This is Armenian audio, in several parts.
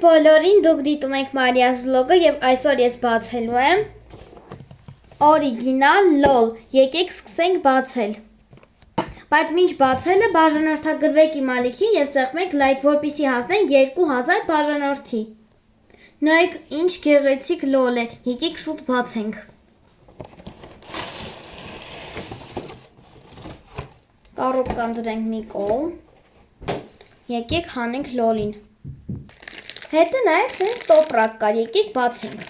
Բոլորին դուք դիտում եք Մարիաս վլոգը եւ այսօր ես բացելու եմ օրիգինալ LOL։ Եկեք սկսենք բացել։ Բայց մինչ բացելը բաժանորդագրվեք իմ ալիքին եւ սեղմեք լայք, որպեսզի հասնենք 2000 բաժանորդի։ Նայեք ինչ գեղեցիկ LOL է։ Եկեք շուտ բացենք։ Կարոպկան դրենք մի կողմ։ Եկեք հանենք LOL-ին։ Հետը նաև սենց տոպրակ կար, եկեք բացենք։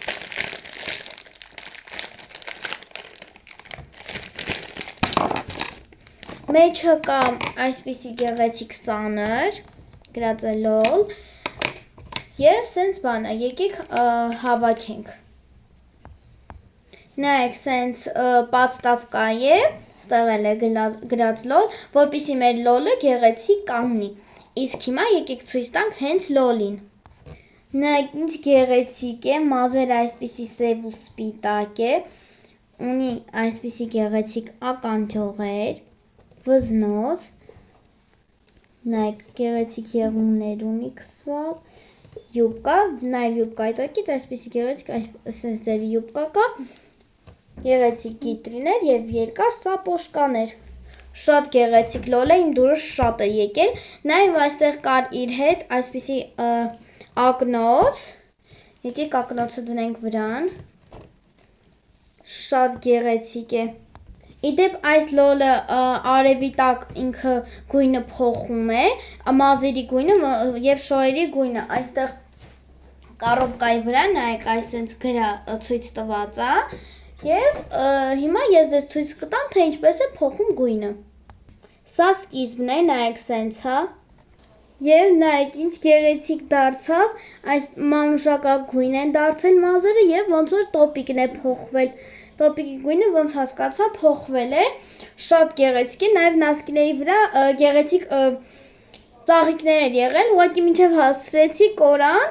Մեջը կա այսպիսի գեղեցիկ սանր, գրած է LOL, և սենց բանը, եկեք հավաքենք։ Նայեք սենց պատստավկա է, ստեղել է գրած LOL, որպեսզի մեր LOL-ը գեղեցիկ կանգնի։ Իսկ հիմա եկեք ցույց տանք հենց LOL-ին։ Նայեք ինչ գեղեցիկ է, մազերը այսպիսի սև ու սպիտակ է, ունի այսպիսի գեղեցիկ ականջողեր, վզնոց, նայեք գեղեցիկ եղունգներ ունի կսված, յուբկա, նաև յուբկա այդակից այսպիսի գեղեցիկ այսպես ձևի յուբկա կա, գեղեցիկ գիտրիներ և երկար սապոշկաներ, շատ գեղեցիկ LOL է, իմ դուրս շատ է եկել, նաև այստեղ կար իր հետ այսպիսի ակնոց, եկեք ակնոցը դնենք վրան, շատ գեղեցիկ է, իդեպ այս LOL-ը արևի տակ ինքը գույնը փոխում է, մազերի գույնը և շոյերի գույնը, այստեղ կարոպկայի վրա, նայեք այսենց ցույց տված է, և հիմա ես ձեզ ցույց կտամ, թե ինչպես է փոխում գույնը, սա սկիզբն է, նայեք սենց է, և նայեք ինչ գեղեցիկ դարձավ, այս մանուշակակ գույն են դարձել մազերը և ոնց որ տոպիկն է փոխվել, տոպիկի գույնը ոնց հասկացա փոխվել է, շատ գեղեցիկ է, նաև նասկիների վրա գեղեցիկ ծաղիկներ էր եղել, ուղղակի մինչև հասցրեցի կորան,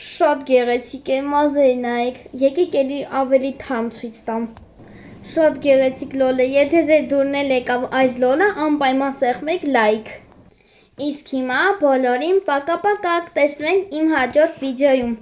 շատ գեղեցիկ է, մազերը նայեք, եկեք էլի ավելի թամ ցույց տամ, շատ գեղեցիկ LOL է, եթե ձեր դուրն էլ եկավ այս LOL-ը, անպայման սեղմեք լայք։ Իսկ հիմա բոլորին պակա-պակա, կտեսնենք իմ հաջորդ վիդեոյում։